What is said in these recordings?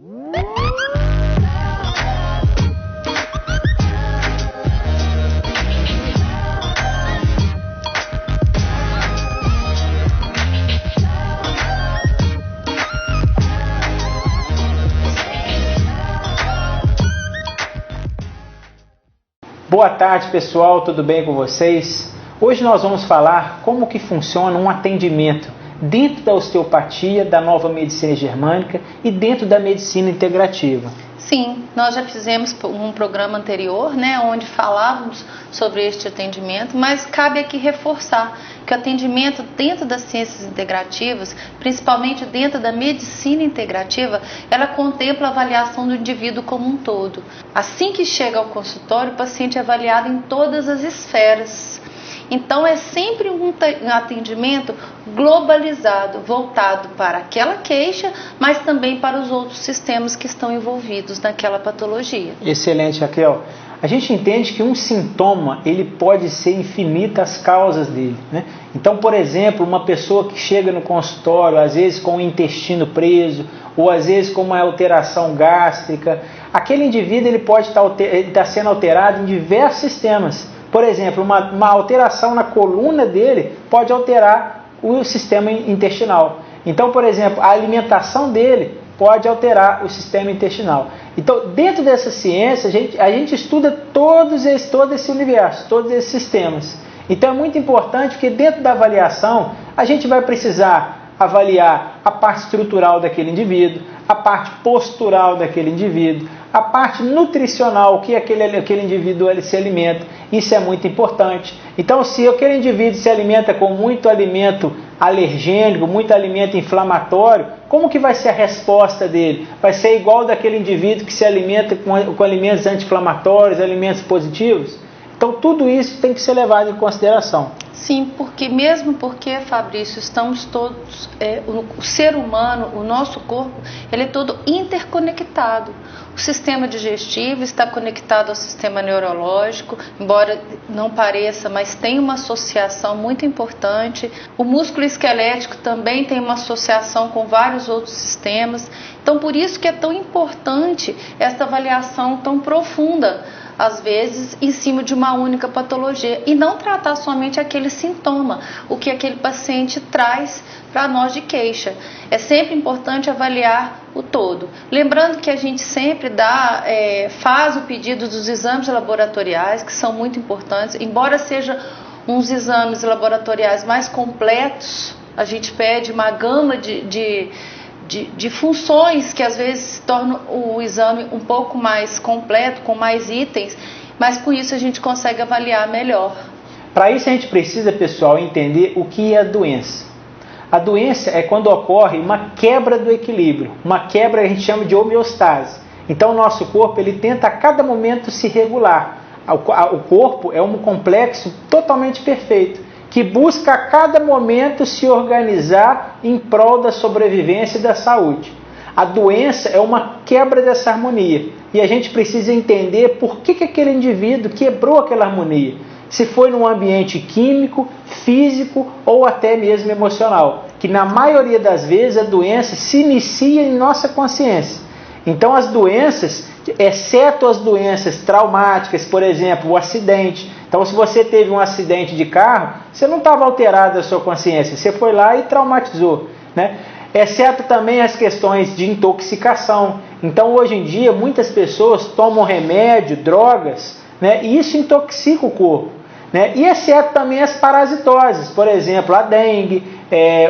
Boa tarde, pessoal, tudo bem com vocês? Hoje nós vamos falar como que funciona um atendimento dentro da osteopatia, da nova medicina germânica e dentro da medicina integrativa. Sim, nós já fizemos um programa anterior, onde falávamos sobre este atendimento, mas cabe aqui reforçar que o atendimento dentro das ciências integrativas, principalmente dentro da medicina integrativa, ela contempla a avaliação do indivíduo como um todo. Assim que chega ao consultório, o paciente é avaliado em todas as esferas. Então é sempre um atendimento globalizado, voltado para aquela queixa, mas também para os outros sistemas que estão envolvidos naquela patologia. Excelente, Raquel. A gente entende que um sintoma, ele pode ser infinitas causas dele, né? Então, por exemplo, uma pessoa que chega no consultório, às vezes com o intestino preso, ou às vezes com uma alteração gástrica, aquele indivíduo ele pode estar sendo alterado em diversos sistemas. Por exemplo, uma alteração na coluna dele pode alterar o sistema intestinal. Então, por exemplo, a alimentação dele pode alterar o sistema intestinal. Então, dentro dessa ciência, a gente estuda todo esse universo, todos esses sistemas. Então, é muito importante que dentro da avaliação, a gente vai precisar avaliar a parte estrutural daquele indivíduo, a parte postural daquele indivíduo, a parte nutricional, que aquele indivíduo ele se alimenta. Isso é muito importante. Então, se aquele indivíduo se alimenta com muito alimento alergênico, muito alimento inflamatório, como que vai ser a resposta dele? Vai ser igual daquele indivíduo que se alimenta com alimentos anti-inflamatórios, alimentos positivos? Então, tudo isso tem que ser levado em consideração. Sim, porque, Fabrício, estamos todos, o ser humano, o nosso corpo, ele é todo interconectado. O sistema digestivo está conectado ao sistema neurológico, embora não pareça, mas tem uma associação muito importante. O músculo esquelético também tem uma associação com vários outros sistemas. Então, por isso que é tão importante essa avaliação tão profunda, às vezes em cima de uma única patologia, e não tratar somente aquele sintoma, o que aquele paciente traz para nós de queixa. É sempre importante avaliar o todo. Lembrando que a gente sempre faz o pedido dos exames laboratoriais, que são muito importantes, embora sejam uns exames laboratoriais mais completos, a gente pede uma gama de funções que às vezes tornam o exame um pouco mais completo, com mais itens, mas com isso a gente consegue avaliar melhor. Para isso a gente precisa, pessoal, entender o que é a doença. A doença é quando ocorre uma quebra do equilíbrio, uma quebra que a gente chama de homeostase. Então o nosso corpo ele tenta a cada momento se regular. O corpo é um complexo totalmente perfeito, que busca a cada momento se organizar em prol da sobrevivência e da saúde. A doença é uma quebra dessa harmonia e a gente precisa entender por que aquele indivíduo quebrou aquela harmonia. Se foi num ambiente químico, físico ou até mesmo emocional, que na maioria das vezes a doença se inicia em nossa consciência. Então as doenças, exceto as doenças traumáticas, por exemplo, o acidente. Então, se você teve um acidente de carro, você não estava alterado a sua consciência, você foi lá e traumatizou, né? Exceto também as questões de intoxicação. Então, hoje em dia, muitas pessoas tomam remédio, drogas, né? E isso intoxica o corpo, né? E exceto também as parasitoses, por exemplo, a dengue,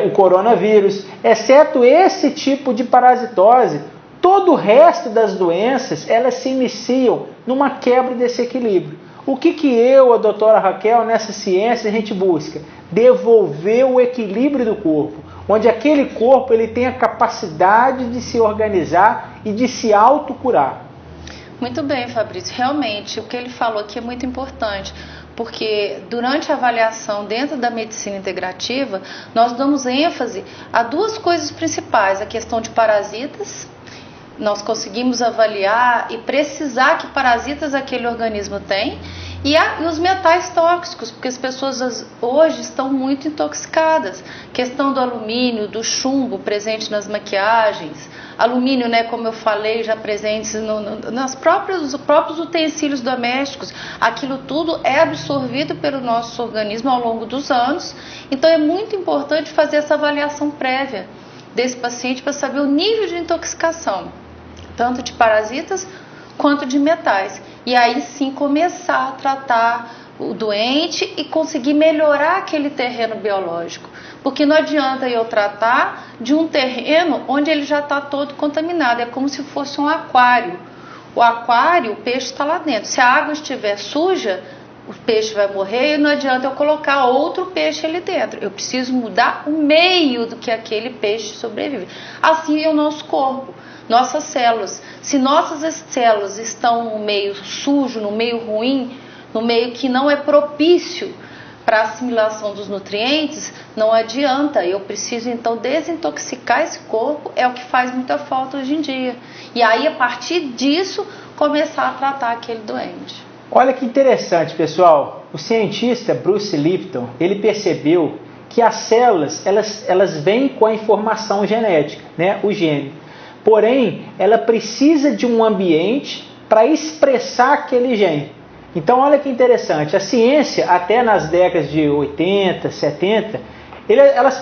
o coronavírus. Exceto esse tipo de parasitose, todo o resto das doenças, elas se iniciam numa quebra desse equilíbrio. O que eu, a doutora Raquel, nessa ciência a gente busca? Devolver o equilíbrio do corpo, onde aquele corpo ele tem a capacidade de se organizar e de se autocurar. Muito bem, Fabrício. Realmente, o que ele falou aqui é muito importante, porque durante a avaliação dentro da medicina integrativa, nós damos ênfase a duas coisas principais: a questão de parasitas. Nós conseguimos avaliar e precisar que parasitas aquele organismo tem, E os metais tóxicos, porque as pessoas hoje estão muito intoxicadas. Questão do alumínio, do chumbo presente nas maquiagens, alumínio, né, como eu falei, já presentes nos próprios utensílios domésticos. Aquilo tudo é absorvido pelo nosso organismo ao longo dos anos. Então é muito importante fazer essa avaliação prévia desse paciente para saber o nível de intoxicação, tanto de parasitas quanto de metais. E aí sim começar a tratar o doente e conseguir melhorar aquele terreno biológico. Porque não adianta eu tratar de um terreno onde ele já está todo contaminado. É como se fosse um aquário. O aquário, o peixe está lá dentro. Se a água estiver suja, o peixe vai morrer e não adianta eu colocar outro peixe ali dentro. Eu preciso mudar o meio do que aquele peixe sobrevive. Assim é o nosso corpo. Nossas células, se nossas células estão no meio sujo, no meio ruim, no meio que não é propício para a assimilação dos nutrientes, não adianta. Eu preciso então desintoxicar esse corpo, é o que faz muita falta hoje em dia. E aí, a partir disso, começar a tratar aquele doente. Olha que interessante, pessoal. O cientista Bruce Lipton, ele percebeu que as células, elas vêm com a informação genética, né? O gene. Porém, ela precisa de um ambiente para expressar aquele gene. Então, olha que interessante. A ciência, até nas décadas de 80, 70,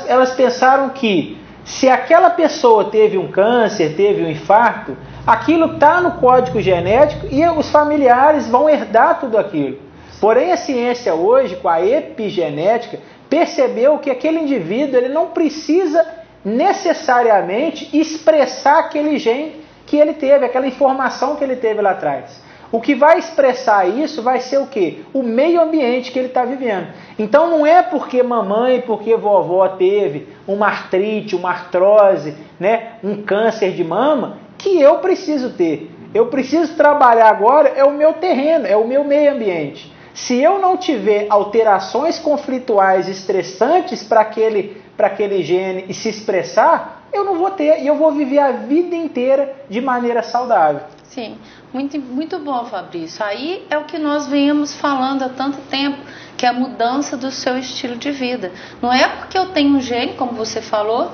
elas pensaram que se aquela pessoa teve um câncer, teve um infarto, aquilo está no código genético e os familiares vão herdar tudo aquilo. Porém, a ciência hoje, com a epigenética, percebeu que aquele indivíduo ele não precisa necessariamente expressar aquele gene que ele teve, aquela informação que ele teve lá atrás. O que vai expressar isso vai ser o quê? O meio ambiente que ele está vivendo. Então não é porque mamãe, porque vovó teve uma artrite, uma artrose, né, um câncer de mama, que eu preciso ter. Eu preciso trabalhar agora, é o meu terreno, é o meu meio ambiente. Se eu não tiver alterações conflituais estressantes para aquele gene e se expressar, eu não vou ter e eu vou viver a vida inteira de maneira saudável. Sim, muito bom, Fabrício. Aí é o que nós venhamos falando há tanto tempo, que é a mudança do seu estilo de vida. Não é porque eu tenho um gene, como você falou,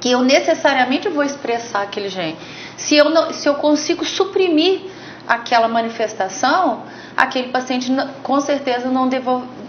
que eu necessariamente vou expressar aquele gene. Se eu consigo suprimir aquela manifestação, aquele paciente com certeza não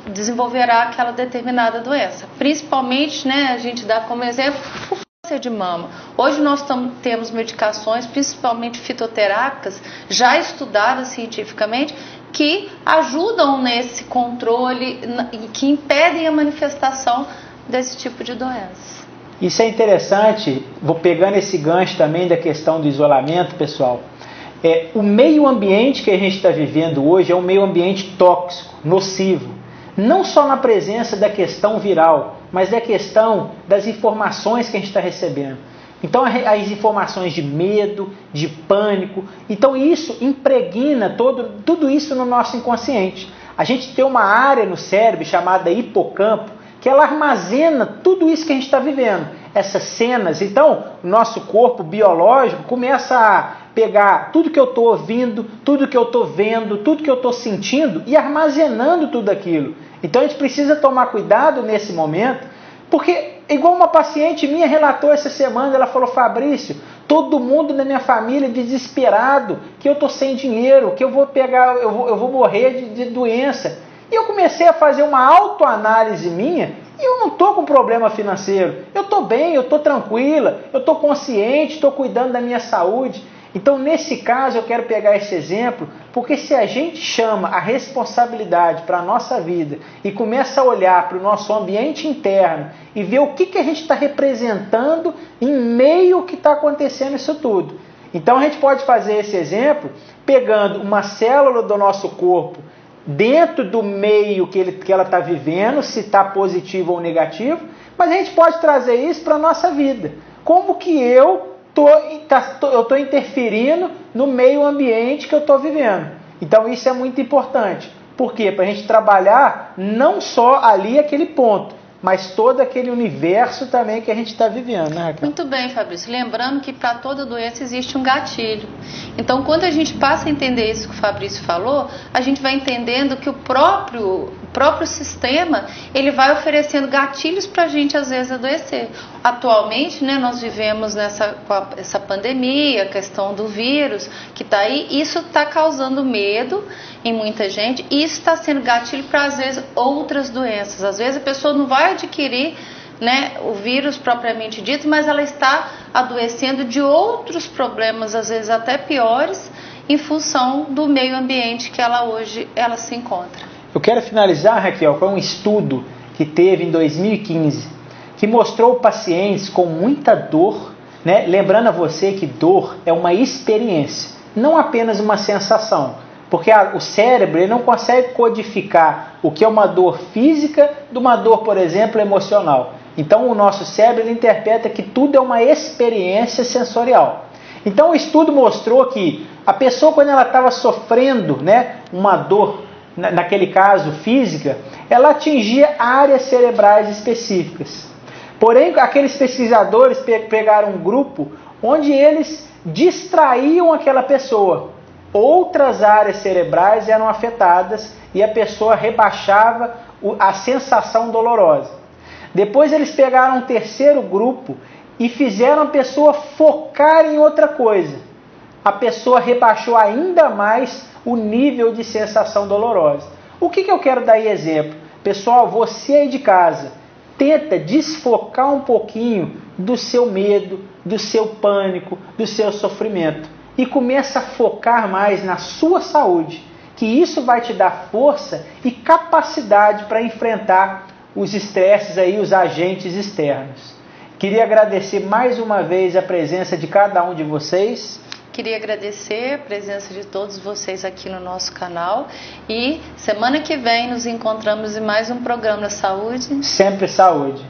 desenvolverá aquela determinada doença. Principalmente, né, a gente dá como exemplo o câncer de mama. Hoje nós temos medicações, principalmente fitoterápicas, já estudadas cientificamente, que ajudam nesse controle e que impedem a manifestação desse tipo de doença. Isso é interessante, vou pegando esse gancho também da questão do isolamento, pessoal. O meio ambiente que a gente está vivendo hoje é um meio ambiente tóxico, nocivo. Não só na presença da questão viral, mas da questão das informações que a gente está recebendo. Então, as informações de medo, de pânico. Então, isso impregna tudo isso no nosso inconsciente. A gente tem uma área no cérebro chamada hipocampo, que ela armazena tudo isso que a gente está vivendo. Essas cenas. Então, o nosso corpo biológico começa a pegar tudo que eu estou ouvindo, tudo que eu estou vendo, tudo que eu estou sentindo e armazenando tudo aquilo. Então, a gente precisa tomar cuidado nesse momento, porque, igual uma paciente minha relatou essa semana, ela falou: Fabrício, todo mundo na minha família desesperado, que eu estou sem dinheiro, que eu vou morrer de doença. E eu comecei a fazer uma autoanálise minha e eu não estou com problema financeiro. Eu estou bem, eu estou tranquila, eu estou consciente, estou cuidando da minha saúde. Então, nesse caso, eu quero pegar esse exemplo, porque se a gente chama a responsabilidade para a nossa vida e começa a olhar para o nosso ambiente interno e ver o que a gente está representando em meio ao que está acontecendo isso tudo. Então, a gente pode fazer esse exemplo pegando uma célula do nosso corpo dentro do meio que ela está vivendo, se está positivo ou negativo, mas a gente pode trazer isso para a nossa vida. Como que eu estou interferindo no meio ambiente que eu estou vivendo. Então isso é muito importante. Por quê? Para a gente trabalhar não só ali aquele ponto, mas todo aquele universo também que a gente está vivendo, né, Raquel? Muito bem, Fabrício. Lembrando que para toda doença existe um gatilho. Então, quando a gente passa a entender isso que o Fabrício falou, a gente vai entendendo que o próprio sistema, ele vai oferecendo gatilhos para a gente, às vezes, adoecer. Atualmente, né, nós vivemos essa pandemia, a questão do vírus que está aí, isso está causando medo em muita gente, e isso está sendo gatilho para, às vezes, outras doenças. Às vezes a pessoa não vai adquirir, né, o vírus propriamente dito, mas ela está adoecendo de outros problemas, às vezes até piores, em função do meio ambiente que hoje ela se encontra. Eu quero finalizar, Raquel, com um estudo que teve em 2015, que mostrou pacientes com muita dor, né? Lembrando a você que dor é uma experiência, não apenas uma sensação, porque o cérebro ele não consegue codificar o que é uma dor física de uma dor, por exemplo, emocional. Então o nosso cérebro ele interpreta que tudo é uma experiência sensorial. Então o estudo mostrou que a pessoa, quando ela estava sofrendo, né, uma dor, naquele caso física, ela atingia áreas cerebrais específicas. Porém, aqueles pesquisadores pegaram um grupo onde eles distraíam aquela pessoa. Outras áreas cerebrais eram afetadas e a pessoa rebaixava a sensação dolorosa. Depois eles pegaram um terceiro grupo e fizeram a pessoa focar em outra coisa. A pessoa rebaixou ainda mais o nível de sensação dolorosa. O que eu quero dar aí exemplo? Pessoal, você aí de casa, tenta desfocar um pouquinho do seu medo, do seu pânico, do seu sofrimento. E começa a focar mais na sua saúde, que isso vai te dar força e capacidade para enfrentar os estresses aí, os agentes externos. Queria agradecer mais uma vez a presença de cada um de vocês. Queria agradecer a presença de todos vocês aqui no nosso canal e semana que vem nos encontramos em mais um programa Saúde. Sempre saúde.